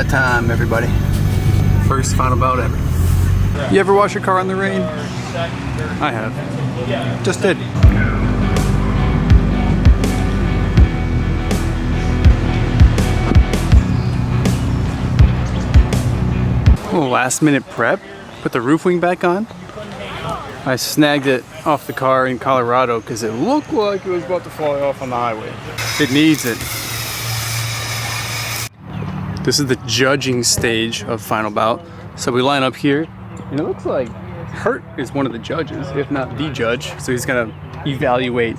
that time, everybody. First Final Bout ever. You ever wash your car in the rain? I have. Just did. Oh, last minute prep. Put the roof wing back on. I snagged it off the car in Colorado because it looked like it was about to fly off on the highway. It needs it. This is the judging stage of Final Bout. So we line up here, and it looks like Hurt is one of the judges, if not the judge. So he's gonna evaluate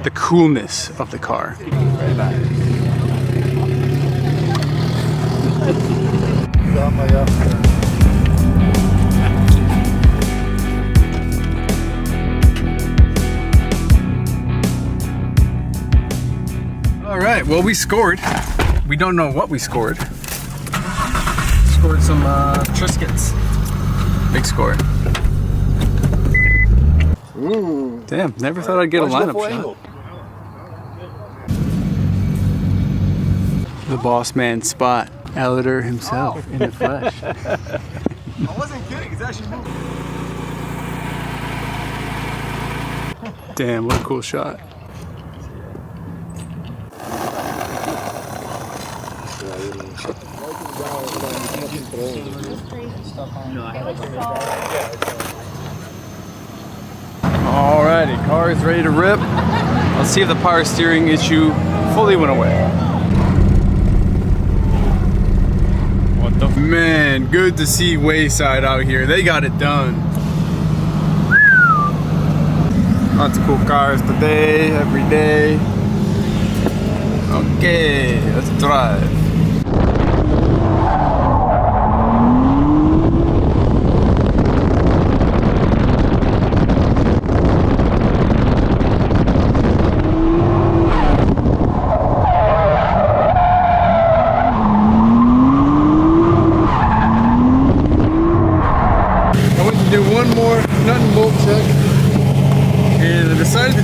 the coolness of the car. Right back. All right, well, we scored. We don't know what we scored. Scored some Triscuits. Big score. Damn, never thought I'd get a lineup shot. The boss man spot. Elitor himself in the flesh. I wasn't kidding, it's actually moving. Damn, what a cool shot. Alrighty, car is ready to rip. Let's see if the power steering issue fully went away. What the man, good to see Wayside out here. They got it done. Lots of cool cars today, every day. Okay, let's drive.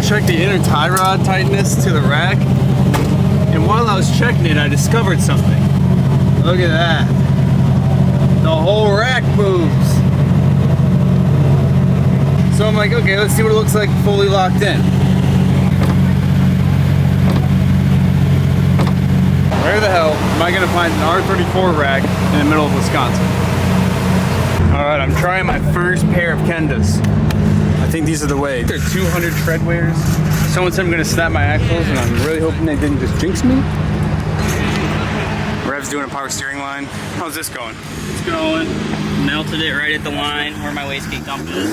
Check the inner tie rod tightness to the rack, and while I was checking it, I discovered something. Look at that. The whole rack moves. So I'm like, okay, let's see what it looks like fully locked in. Where the hell am I gonna find an R34 rack in the middle of Wisconsin? All right, I'm trying my first pair of Kendas. I think these are the way. They're 200 tread weighers. Someone said I'm gonna snap my axles, and I'm really hoping they didn't just jinx me. Rev's doing a power steering line. How's this going? It's going. Melted it right at the line where my wastegate dump is.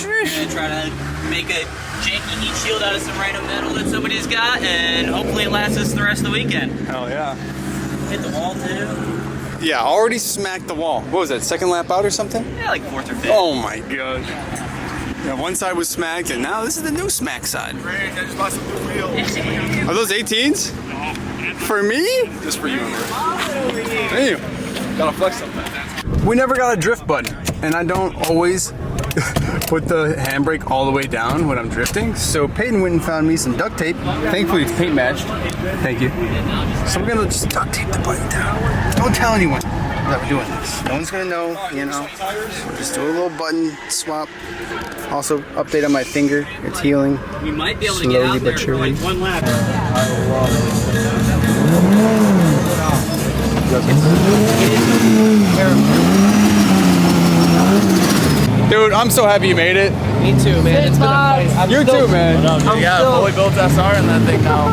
I'm gonna try to make a janky heat shield out of some random metal that somebody's got, and hopefully it lasts us the rest of the weekend. Hell yeah. Hit the wall too. Yeah, already smacked the wall. What was that, second lap out or something? Yeah, like fourth or fifth. Oh my god. Yeah, one side was smacked, and now this is the new smack side. Great, I just bought some new wheels. Are those 18s? For me? Just for you, Damn. Gotta flex something. We never got a drift button, and I don't always put the handbrake all the way down when I'm drifting. So Peyton went and found me some duct tape. Thankfully it's paint matched. Thank you. So we're gonna just duct tape the button down. Don't tell anyone that we're doing this. No one's gonna know, you know. We'll just do a little button swap. Also update on my finger. It's healing. We might be able to get out there for like one lap. Dude, I'm so happy you made it. Me too, man. It's been a fight. You too, man. I'm still fully built SR in that thing now.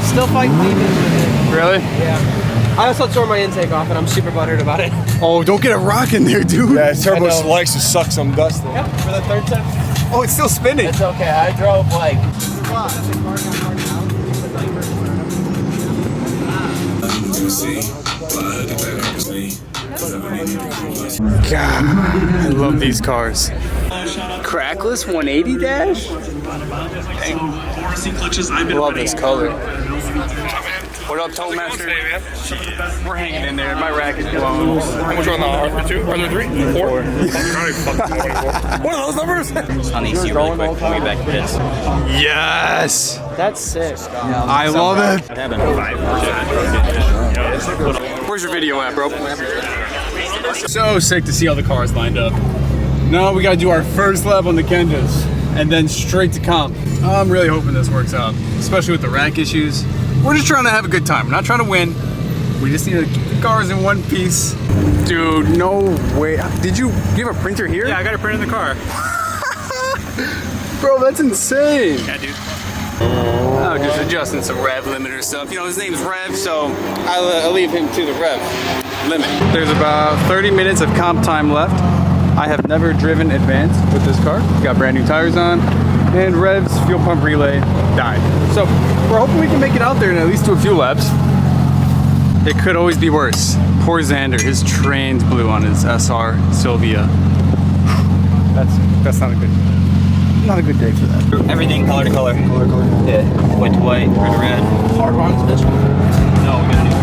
Still fighting demons with it. Really? Yeah. I also tore my intake off, and I'm super butthurt about it. Oh, don't get a rock in there, dude. Yeah, turbo likes to suck some dust in. Yep, for the third time. Oh, it's still spinning. It's okay. I drove like. God, I love these cars. Crackless 180 dash? Dang. Love this color. What up, Toastmaster? We're hanging in there. My rack is blown. How much on the R32? R34? 4? What are those numbers? On EC really quick. We'll get back to this. Yes! That's sick. I love it. Where's your video at, bro? So sick to see all the cars lined up. Now we gotta do our first lap on the Kendas and then straight to comp. I'm really hoping this works out, especially with the rack issues. We're just trying to have a good time. We're not trying to win. We just need to keep the cars in one piece. Dude, no way. Did you have a printer here? Yeah, I got a print in the car. Bro, that's insane. Yeah, dude. Oh, just adjusting some rev limiter stuff. You know, his name's Rev, so I'll leave him to the rev limit. There's about 30 minutes of comp time left. I have never driven advanced with this car. Got brand new tires on, and Rev's fuel pump relay died. So we're hoping we can make it out there and at least do a few laps. It could always be worse. Poor Xander, his trans blew on his SR Sylvia. That's not a good day for that. Everything color to color. Color to color. Yeah. White to white, red to red. Hard bonds this one. No, we gotta do.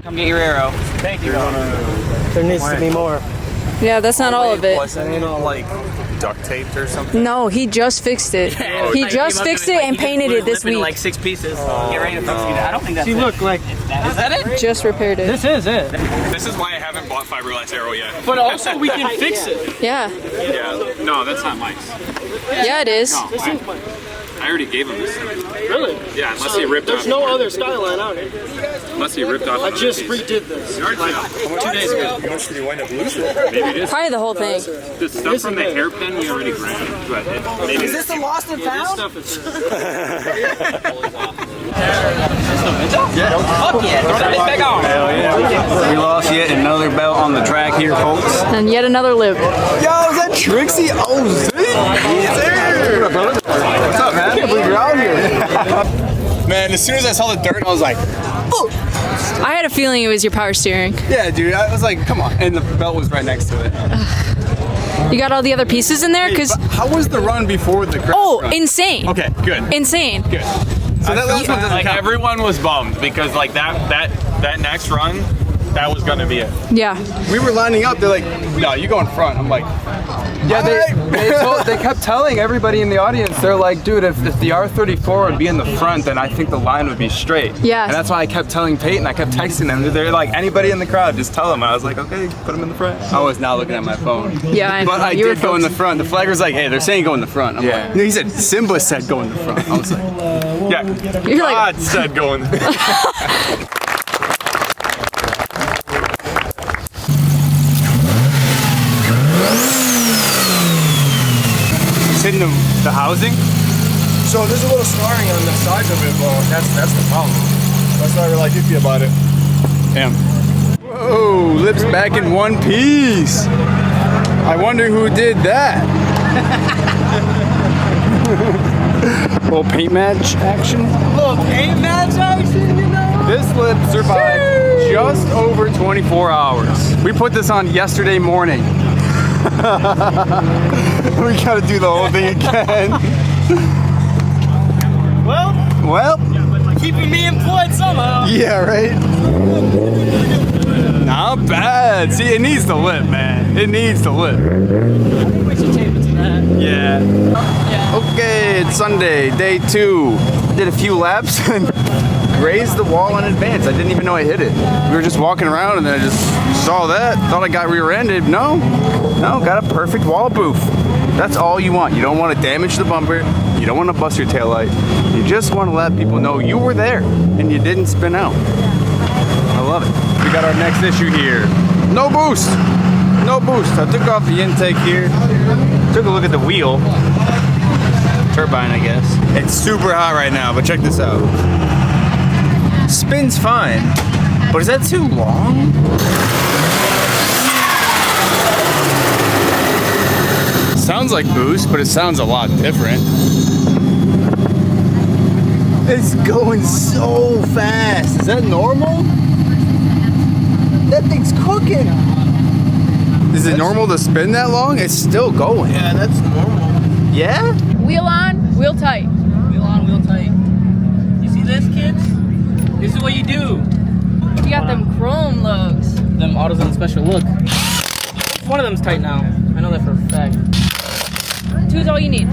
Come get your arrow. Thank you. There needs to be more. Yeah, that's not all of it. Wasn't it like duct taped or something? No, he just fixed it. He just fixed it and painted it this week. Like 6 pieces. Get ready to fix it. I don't think that's See, it. look, like, Is that it? Just repaired it. this is it. This is why I haven't bought fiberglass arrow yet. But also, we can fix it. Yeah. Yeah. No, that's not Mike's. Yeah, it is. I already gave him this thing. Really? Yeah, unless he ripped There's off. no other Skyline out here. Unless he ripped off. I just redid this. Like 2 days ago. How much did you wind up losing? Maybe it is. Probably the whole thing. The stuff from the hairpin we already grabbed, but maybe. Is this the lost and found? Stuff is Fuck yeah. Turn this back on. We lost yet another belt on the track here, folks. And yet another lip. Yo, is that Trixie? Oh, Z! Yes, sir! What up, brother? What's up, man? I can't believe you're out here. Man, as soon as I saw the dirt, I was like, oh. I had a feeling it was your power steering. Yeah, dude. I was like, come on. And the belt was right next to it. You got all the other pieces in there? Cause How was the run before the crash? oh, run? insane. Okay, good. Insane. Good. So that last one doesn't Like count. everyone was bummed because like that next run, that was gonna be it. Yeah. We were lining up. They're like, no, you go in front. I'm like, Yeah, they kept telling everybody in the audience, they're like, dude, if the R34 would be in the front, then I think the line would be straight. Yeah. And that's why I kept telling Peyton, I kept texting them. They're like, anybody in the crowd, just tell them. I was like, okay, put them in the front. I was not looking at my phone. Yeah, I know. But I You were did go in the front. The flagger's like, hey, they're saying go in the front. I'm Yeah. like, no, he said, Simba said go in the front. I was like, Yeah, You're like, God said going. it's hitting the housing. So there's a little scarring on the sides of it, but that's the problem. That's why we're like iffy about it. Damn. Whoa, lips back in one piece. I wonder who did that. Little paint match action. This lip survived just over 24 hours. We put this on yesterday morning. We gotta do the whole thing again. Well, Keeping me employed somehow. yeah, right? Not bad. See, it needs the lip, man. It needs the lip. We should tape it to that. Yeah. Okay, it's Sunday, day 2. Did a few laps and grazed the wall in advance. I didn't even know I hit it. We were just walking around and then I just saw that. Thought I got rear-ended. No, got a perfect wall boof. That's all you want. You don't want to damage the bumper. You don't want to bust your taillight. You just want to let people know you were there and you didn't spin out. I love it. We got our next issue here. No boost. No boost. I took off the intake here. Took a look at the wheel. Turbine, I guess. It's super hot right now, but check this out. Spins fine, but is that too long? Sounds like boost, but it sounds a lot different. It's going so fast. Is that normal? That thing's cooking. Is it normal to spin that long? It's still going. Yeah, that's normal. Yeah? wheel on, wheel tight. Wheel on, wheel tight. You see this, kids? This is what you do. You got them chrome lugs. Them AutoZone special look. One of them's tight now. I know that for a fact. 2's all you need.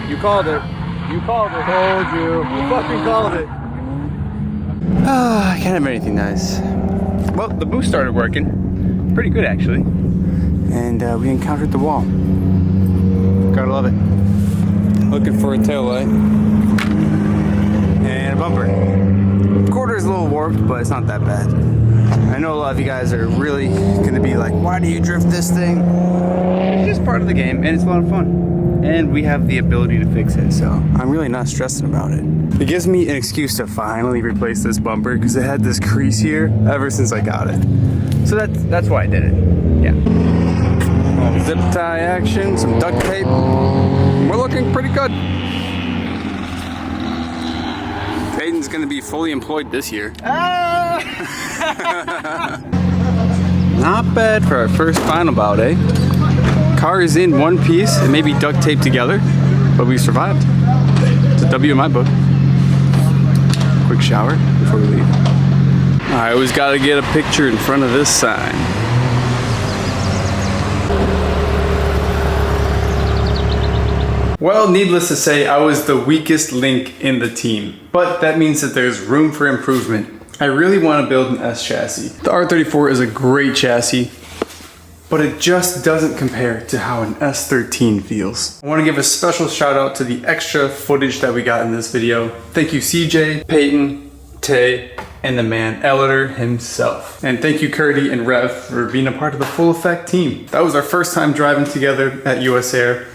You called it. You called it. Told you. You fucking called it. I can't have anything nice. Well, the boost started working. pretty good actually. And we encountered the wall. Gotta love it. Looking for a taillight. And a bumper. Quarter is a little warped, but it's not that bad. I know a lot of you guys are really gonna be like, why do you drift this thing? It's just part of the game, and it's a lot of fun. And we have the ability to fix it, so I'm really not stressing about it. It gives me an excuse to finally replace this bumper because it had this crease here ever since I got it. So that's why I did it. Yeah. Zip tie action, some duct tape. We're looking pretty good. Peyton's gonna be fully employed this year. Not bad for our first Final Bout, eh? Car is in one piece and maybe duct taped together, but we survived. It's a W in my book. Quick shower before we leave. I always gotta get a picture in front of this sign. Well, needless to say, I was the weakest link in the team, but that means that there's room for improvement. I really want to build an S chassis. The R34 is a great chassis, but it just doesn't compare to how an S13 feels. I want to give a special shout out to the extra footage that we got in this video. Thank you CJ, Peyton, Tay, and the man Eliter himself. And thank you Curdy and Rev for being a part of the Full Effect team. That was our first time driving together at USAir,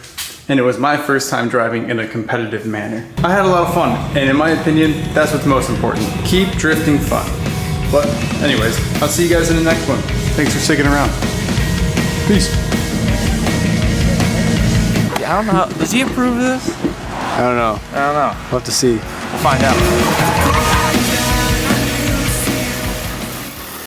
and it was my first time driving in a competitive manner. I had a lot of fun, and in my opinion, that's what's most important. Keep drifting fun. But anyways, I'll see you guys in the next one. Thanks for sticking around. Peace. I don't know. Does he approve of this? I don't know. I don't know. We'll have to see. We'll find out.